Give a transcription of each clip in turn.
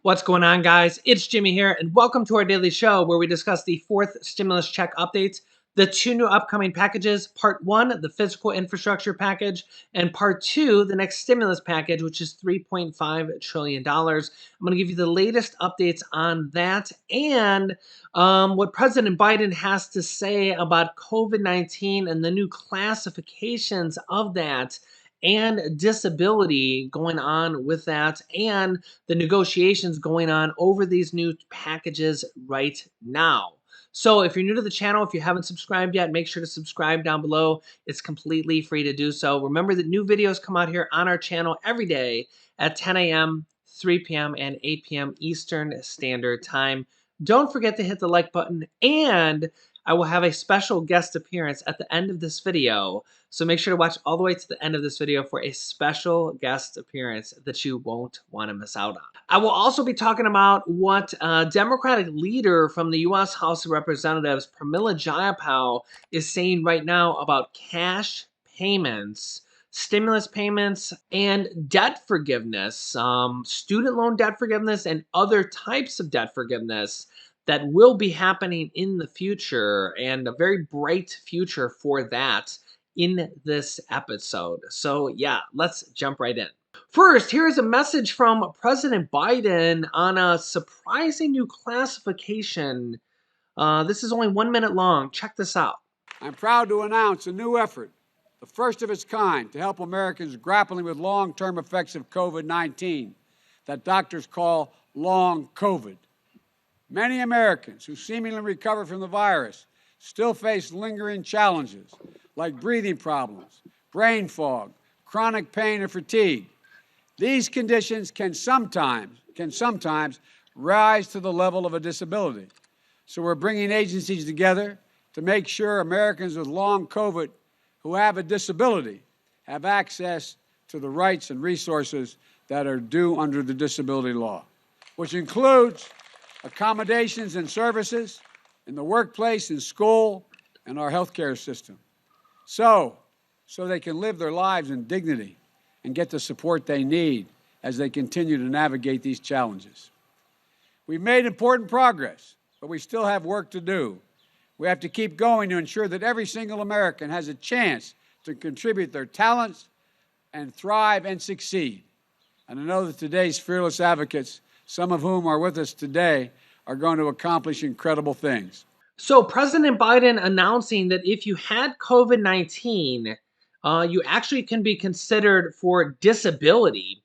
What's going on, guys? It's Jimmy here, and welcome to our daily show where we discuss the fourth stimulus check updates, the two new upcoming packages, part one, the physical infrastructure package, and part two, the next stimulus package, which is $3.5 trillion. I'm going to give you the latest updates on that and what President Biden has to say about COVID-19 and the new classifications of that and disability going on with that, and the negotiations going on over these new packages right now. So if you're new to the channel, if you haven't subscribed yet, make sure to subscribe down below. It's completely free to do so. Remember that new videos come out here on our channel every day at 10 a.m., 3 p.m., and 8 p.m. Eastern Standard Time. Don't forget to hit the like button, and I will have a special guest appearance at the end of this video. So make sure to watch all the way to the end of this video for a special guest appearance that you won't want to miss out on. I will also be talking about what Democratic leader from the U.S. House of Representatives, Pramila Jayapal, is saying right now about cash payments, stimulus payments, and debt forgiveness, student loan debt forgiveness, and other types of debt forgiveness that will be happening in the future, and a very bright future for that in this episode. So yeah, let's jump right in. First, here is a message from President Biden on a surprising new classification. This is only 1 minute long. Check this out. I'm proud to announce a new effort, the first of its kind, to help Americans grappling with long-term effects of COVID-19 that doctors call long COVID. Many Americans who seemingly recover from the virus still face lingering challenges like breathing problems, brain fog, chronic pain, or fatigue. These conditions can sometimes rise to the level of a disability. So we're bringing agencies together to make sure Americans with long COVID who have a disability have access to the rights and resources that are due under the disability law, which includes accommodations and services in the workplace, in school, and our healthcare system. So they can live their lives in dignity and get the support they need as they continue to navigate these challenges. We've made important progress, but we still have work to do. We have to keep going to ensure that every single American has a chance to contribute their talents and thrive and succeed. And I know that today's fearless advocates, some of whom are with us today, are going to accomplish incredible things. So President Biden announcing that if you had COVID-19, you actually can be considered for disability,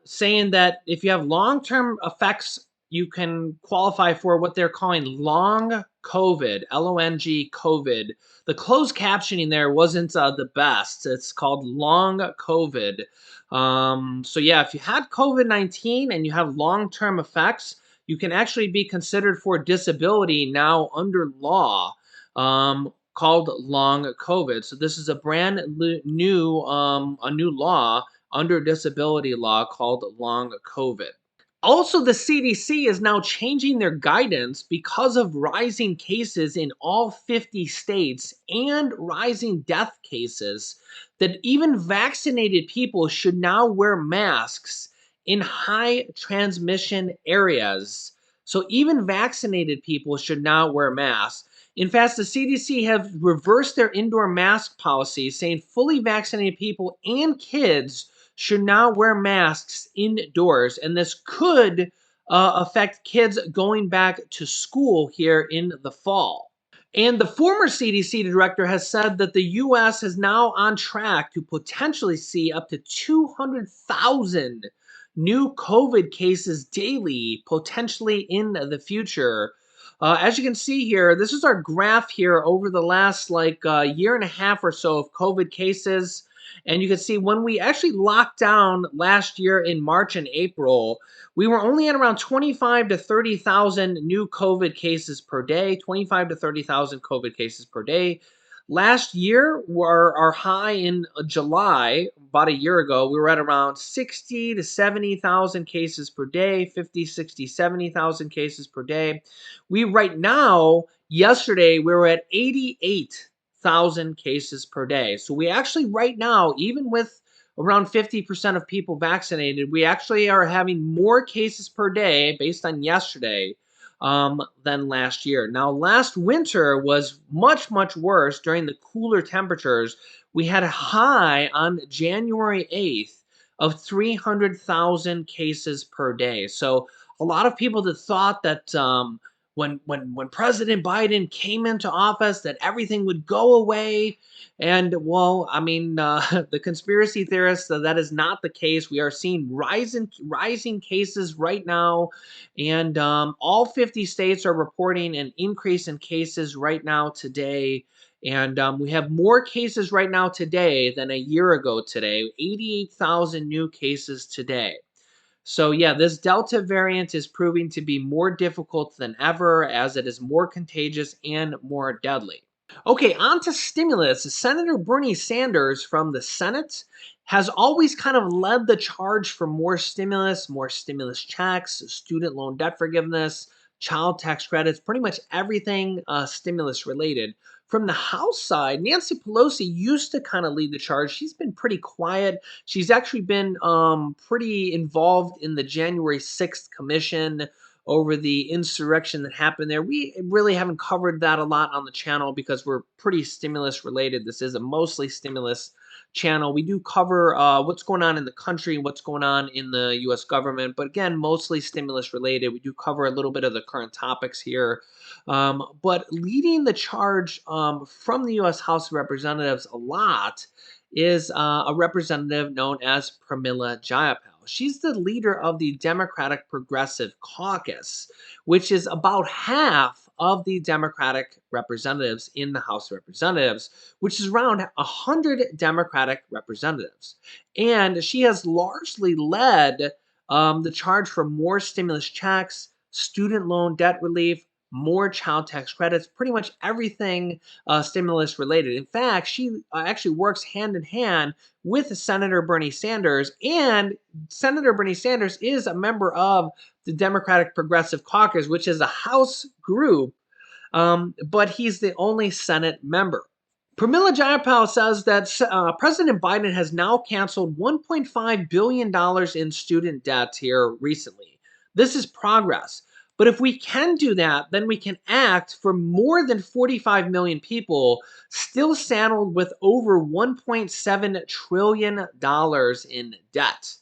saying that if you have long-term effects, you can qualify for what they're calling long COVID, L-O-N-G COVID. The closed captioning there wasn't the best. It's called long COVID. So yeah, if you had COVID-19 and you have long-term effects, you can actually be considered for disability now under law, called long COVID. So this is a brand new, a new law under disability law called long COVID. Also, the CDC is now changing their guidance because of rising cases in all 50 states and rising death cases, that even vaccinated people should now wear masks in high transmission areas. So even vaccinated people should now wear masks. In fact, the CDC have reversed their indoor mask policy, saying fully vaccinated people and kids should now wear masks indoors, and this could affect kids going back to school here in the fall. And the former CDC director has said that the U.S. is now on track to potentially see up to 200,000 new COVID cases daily, potentially in the future. As you can see here, this is our graph here over the last year and a half or so of COVID cases. And you can see when we actually locked down last year in March and April, we were only at around 25 to 30,000 new COVID cases per day, 25 to 30,000 COVID cases per day. Last year, our high in July, about a year ago, we were at around 60 to 70,000 cases per day, 50, 60, 70,000 cases per day. We right now, yesterday, we were at 88,000 cases per day. So we actually right now, even with around 50% of people vaccinated, we actually are having more cases per day based on yesterday than last year. Now, last winter was much, much worse during the cooler temperatures. We had a high on January 8th of 300,000 cases per day. So a lot of people that thought that when President Biden came into office that everything would go away. And well, I mean, the conspiracy theorists, that is not the case. We are seeing rising cases right now, and all 50 states are reporting an increase in cases right now today. And we have more cases right now today than a year ago today. 88,000 new cases today. So yeah, this Delta variant is proving to be more difficult than ever as it is more contagious and more deadly. Okay, on to stimulus. Senator Bernie Sanders from the Senate has always kind of led the charge for more stimulus checks, student loan debt forgiveness, child tax credits, pretty much everything stimulus related. From the House side, Nancy Pelosi used to kind of lead the charge. She's been pretty quiet. She's actually been pretty involved in the January 6th commission over the insurrection that happened there. We really haven't covered that a lot on the channel because we're pretty stimulus related. This is a mostly stimulus channel. We do cover what's going on in the country, what's going on in the US government, but again, mostly stimulus related. We do cover a little bit of the current topics here. But leading the charge from the US House of Representatives a lot is a representative known as Pramila Jayapal. She's the leader of the Democratic Progressive Caucus, which is about half of the Democratic representatives in the House of Representatives, which is around 100 Democratic representatives. And she has largely led the charge for more stimulus checks, student loan debt relief, more child tax credits, pretty much everything stimulus related. In fact, she actually works hand in hand with Senator Bernie Sanders, and Senator Bernie Sanders is a member of the Democratic Progressive Caucus, which is a House group, but he's the only Senate member. Pramila Jayapal says that President Biden has now canceled $1.5 billion in student debt here recently. This is progress. But if we can do that, then we can act for more than 45 million people still saddled with over $1.7 trillion in debt.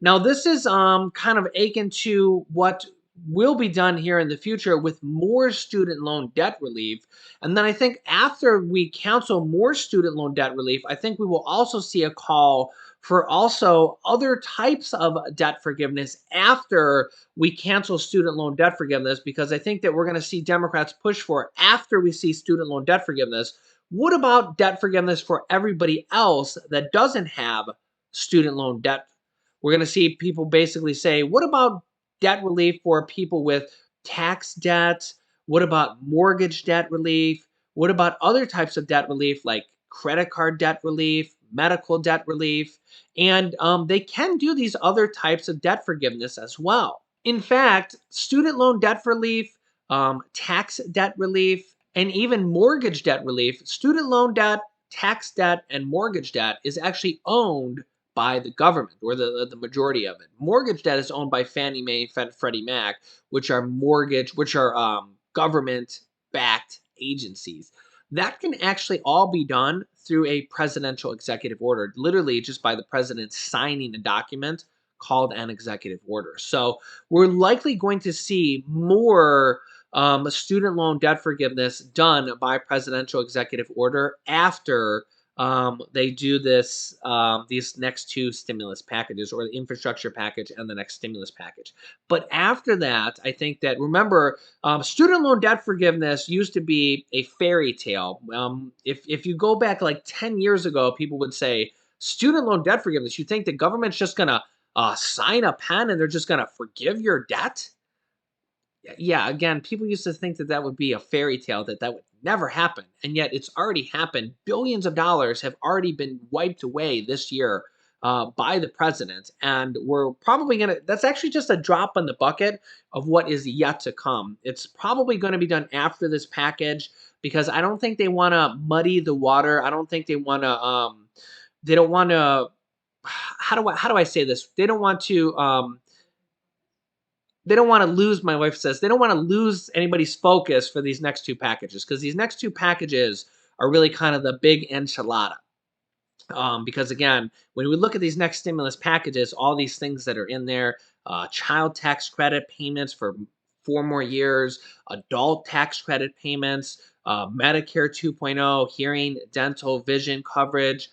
Now, this is kind of akin to what will be done here in the future with more student loan debt relief. And then I think after we cancel more student loan debt relief, I think we will also see a call for also other types of debt forgiveness after we cancel student loan debt forgiveness, because I think that we're going to see Democrats push for after we see student loan debt forgiveness. What about debt forgiveness for everybody else that doesn't have student loan debt? We're going to see people basically say, what about debt relief for people with tax debt? What about mortgage debt relief? What about other types of debt relief like credit card debt relief, medical debt relief? And they can do these other types of debt forgiveness as well. In fact, student loan debt relief, tax debt relief, and even mortgage debt relief, student loan debt, tax debt, and mortgage debt is actually owned by the government, or the majority of it. Mortgage debt is owned by Fannie Mae, Freddie Mac, which are government backed agencies. That can actually all be done through a presidential executive order, literally just by the president signing a document called an executive order. So we're likely going to see more student loan debt forgiveness done by presidential executive order after they do these next two stimulus packages, or the infrastructure package and the next stimulus package. But after that, I think that, remember, student loan debt forgiveness used to be a fairy tale. If you go back like 10 years ago, people would say, student loan debt forgiveness, you think the government's just going to sign a pen and they're just going to forgive your debt? Yeah, again, people used to think that that would be a fairy tale, that that would never happen, and yet it's already happened. Billions of dollars have already been wiped away this year by the president, and we're probably gonna. That's actually just a drop in the bucket of what is yet to come. It's probably going to be done after this package, because I don't think they want to muddy the water. I don't think they want to. They don't want to how do I say this? They don't want to lose, my wife says, they don't want to lose anybody's focus for these next two packages, because these next two packages are really kind of the big enchilada. Because again, when we look at these next stimulus packages, all these things that are in there, child tax credit payments for 4 more years, adult tax credit payments, Medicare 2.0, hearing, dental, vision coverage,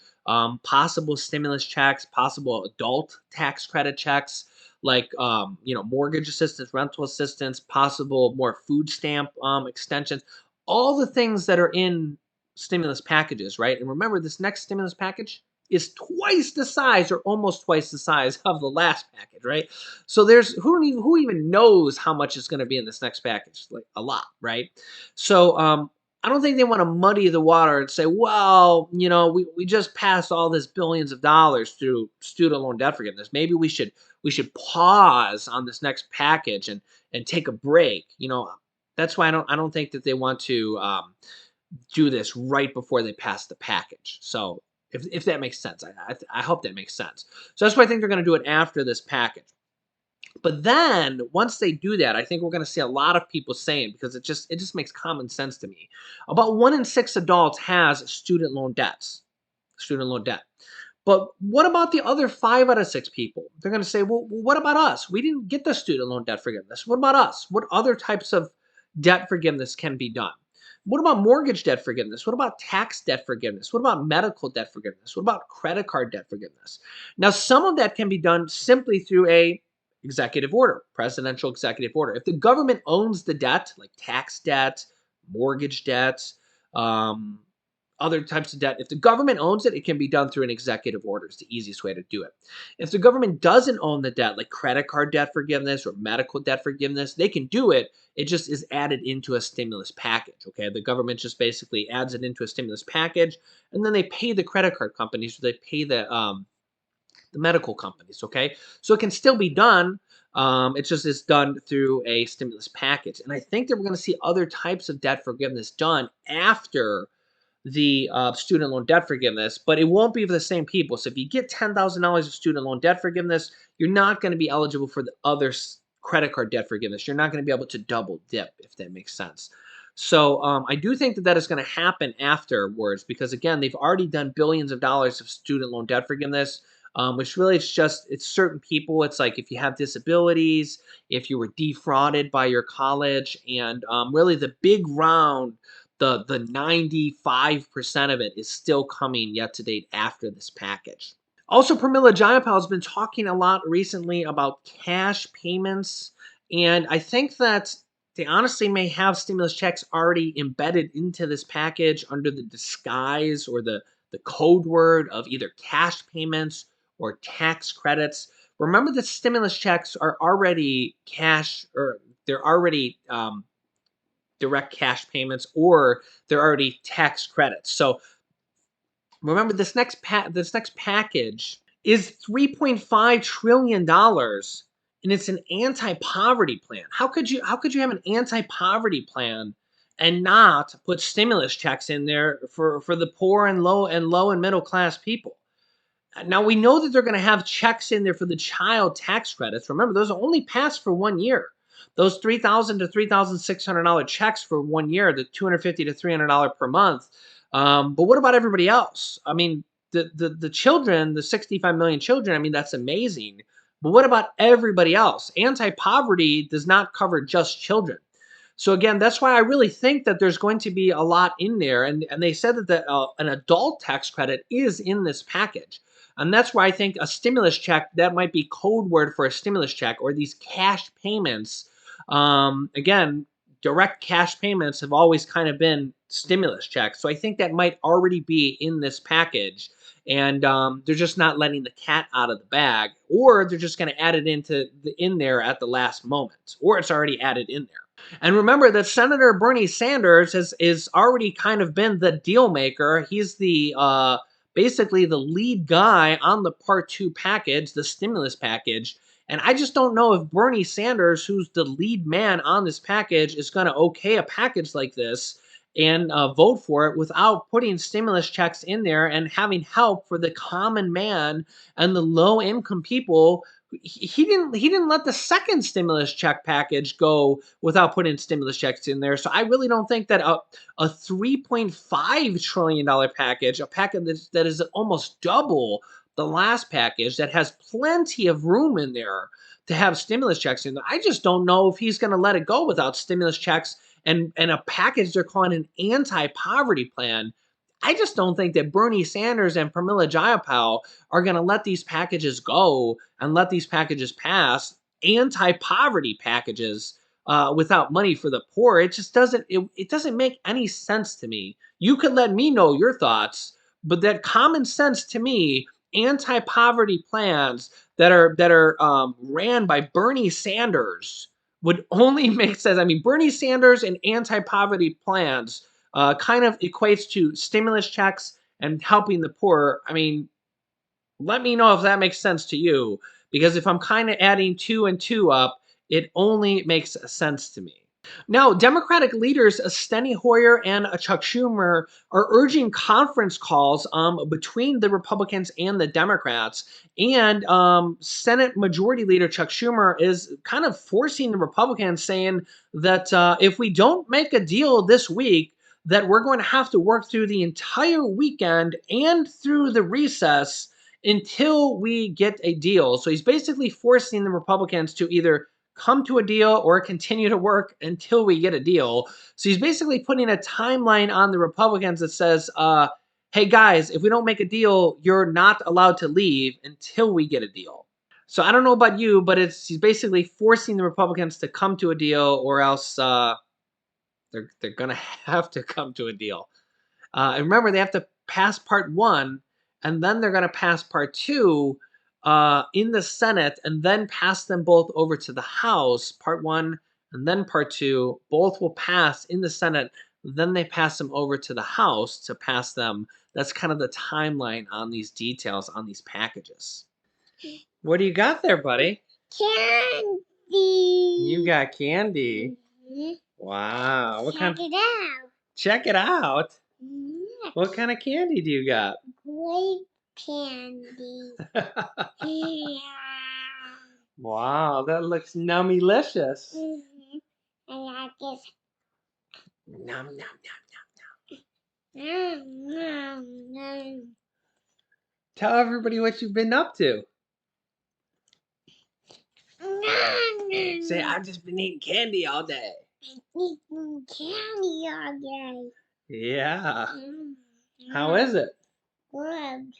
possible stimulus checks, possible adult tax credit checks, like mortgage assistance, rental assistance, possible more food stamp extensions, all the things that are in stimulus packages, right? And remember, this next stimulus package is twice the size, or almost twice the size of the last package, right? So there's who even knows how much is going to be in this next package? Like a lot, right? So I don't think they want to muddy the water and say, well, we just passed all this billions of dollars through student loan debt forgiveness. Maybe we should pause on this next package and take a break. That's why I don't think that they want to do this right before they pass the package. So if that makes sense, I hope that makes sense. So that's why I think they're going to do it after this package. But then once they do that, I think we're going to see a lot of people saying, because it just makes common sense to me. About 1 in 6 adults has student loan debt. But what about the other 5 out of 6 people? They're going to say, well, what about us? We didn't get the student loan debt forgiveness. What about us? What other types of debt forgiveness can be done? What about mortgage debt forgiveness? What about tax debt forgiveness? What about medical debt forgiveness? What about credit card debt forgiveness? Now, some of that can be done simply through a executive order, presidential executive order. If the government owns the debt, like tax debt, mortgage debt, um, other types of debt, if the government owns it, it can be done through an executive order. It's the easiest way to do it. If the government doesn't own the debt, like credit card debt forgiveness or medical debt forgiveness, they can do it. It just is added into a stimulus package. Okay, the government just basically adds it into a stimulus package, and then they pay the credit card companies, or they pay the medical companies. Okay, so it can still be done. It's just it's done through a stimulus package, and I think that we're going to see other types of debt forgiveness done after the student loan debt forgiveness, but it won't be for the same people. So if you get $10,000 of student loan debt forgiveness, you're not going to be eligible for the other credit card debt forgiveness. You're not going to be able to double dip, if that makes sense. So I do think that is going to happen afterwards, because again, they've already done billions of dollars of student loan debt forgiveness, which really it's certain people. It's like if you have disabilities, if you were defrauded by your college, and really the big round, the 95% of it is still coming yet to date after this package. Also, Pramila Jayapal has been talking a lot recently about cash payments, and I think that they honestly may have stimulus checks already embedded into this package under the disguise or the code word of either cash payments or tax credits. Remember that stimulus checks are already cash, or they're already direct cash payments, or they're already tax credits. So remember, this next package is $3.5 trillion, and it's an anti-poverty plan. How could you have an anti-poverty plan and not put stimulus checks in there for the poor and low and middle class people? Now we know that they're going to have checks in there for the child tax credits. Remember, those only pass for 1 year. Those $3,000 to $3,600 checks for 1 year, the $250 to $300 per month. But what about everybody else? I mean, the children, the 65 million children. I mean, that's amazing. But what about everybody else? Anti-poverty does not cover just children. So again, that's why I really think that there's going to be a lot in there, and they said that an adult tax credit is in this package. And that's why I think a stimulus check, that might be code word for a stimulus check, or these cash payments. Again, direct cash payments have always kind of been stimulus checks. So I think that might already be in this package. And they're just not letting the cat out of the bag, or they're just going to add it in there at the last moment, or it's already added in there. And remember that Senator Bernie Sanders is already kind of been the deal maker. He's the basically the lead guy on the Part 2 package, the stimulus package. And I just don't know if Bernie Sanders, who's the lead man on this package, is going to okay a package like this and vote for it without putting stimulus checks in there and having help for the common man and the low income people. He didn't let the second stimulus check package go without putting stimulus checks in there. So I really don't think that a $3.5 trillion package, a package that is almost double the last package, that has plenty of room in there to have stimulus checks in there. I just don't know if he's going to let it go without stimulus checks and a package they're calling an anti-poverty plan. I just don't think that Bernie Sanders and Pramila Jayapal are going to let these packages go and let these packages pass, anti-poverty packages, without money for the poor. It just doesn't. It doesn't make any sense to me. You could let me know your thoughts, but that common sense to me, anti-poverty plans that are ran by Bernie Sanders would only make sense. I mean, Bernie Sanders and anti-poverty plans kind of equates to stimulus checks and helping the poor. I mean, let me know if that makes sense to you, because if I'm kind of adding two and two up, it only makes sense to me. Now, Democratic leaders Steny Hoyer and Chuck Schumer are urging conference calls between the Republicans and the Democrats. And Senate Majority Leader Chuck Schumer is kind of forcing the Republicans, saying that if we don't make a deal this week, that we're going to have to work through the entire weekend and through the recess until we get a deal. So he's basically forcing the Republicans to either come to a deal or continue to work until we get a deal. So he's basically putting a timeline on the Republicans that says, hey guys, if we don't make a deal, you're not allowed to leave until we get a deal. So I don't know about you, but he's basically forcing the Republicans to come to a deal, or else they're gonna have to come to a deal. And remember, they have to pass part one, and then they're going to pass part two in the Senate, and then pass them both over to the House. Part one and then part two, both will pass in the Senate. Then they pass them over to the House to pass them. That's kind of the timeline on these details on these packages. What do you got there, buddy? Candy. You got candy. Mhm. Wow. What Check kind? it out. Check it out. Yeah. What kind of candy do you got? Grape candy. Yeah. Wow, that looks nummylicious. Mhm. And I just Num num nom nom nom. Tell everybody what you've been up to. Nom nom. Say, I've just been eating candy all day. Eating candy all day. Yeah. Mm. How is it? Good.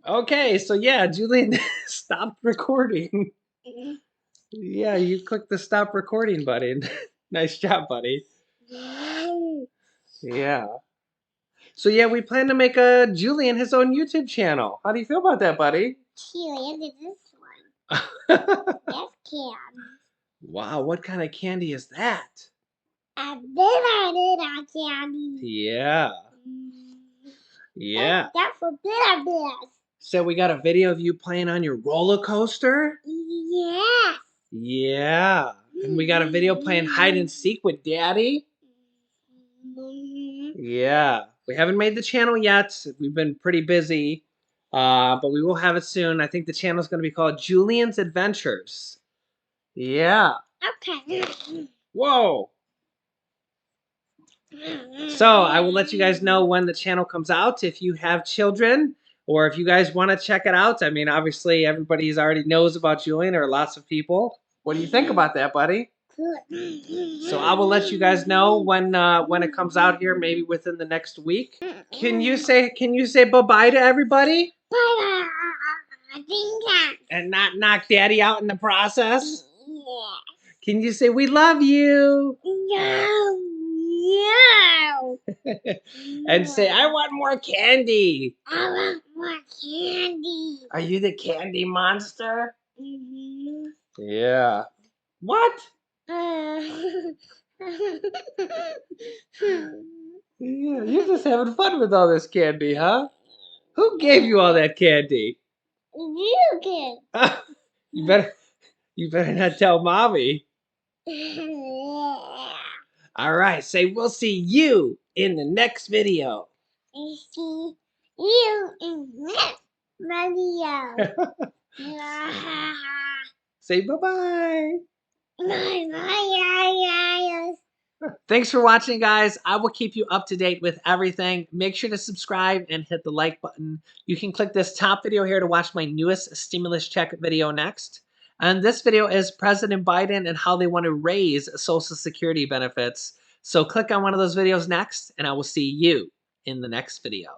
Okay, so yeah, Julian stopped recording. Mhm. Yeah, you clicked the stop recording button. Nice job, buddy. Mm. Yeah. So yeah, we plan to make Julian his own YouTube channel. How do you feel about that, buddy? She landed this one. That's candy. Wow, what kind of candy is that? A little candy. Yeah. Mm. Yeah. That's for bitter bears. So we got a video of you playing on your roller coaster? Yes. Yeah. And we got a video playing hide and seek with Daddy? Mhm. Yeah. We haven't made the channel yet. We've been pretty busy. But we will have it soon. I think the channel is going to be called Julian's Adventures. Yeah. Okay. Whoa. So I will let you guys know when the channel comes out if you have children, or if you guys want to check it out. I mean, obviously everybody's already knows about Julian, or lots of people. What do you think about that, buddy? So I will let you guys know when it comes out here, maybe within the next week. Can you say bye-bye to everybody? Bye. Ding dong. And not knock Daddy out in the process? Yeah. Can you say we love you? No. No. And say I want more candy. I want more candy. Are you the candy monster? Mhm. Yeah. What? Yeah, you're just having fun with all this candy, huh? Who gave you all that candy? You can. you better not tell mommy. All right, say we'll see you in the next video. I see you in next video. Say bye-bye. Bye bye. Thanks for watching, guys. I will keep you up to date with everything. Make sure to subscribe and hit the like button. You can click this top video here to watch my newest stimulus check video next. And this video is President Biden and how they want to raise Social Security benefits. So click on one of those videos next, and I will see you in the next video.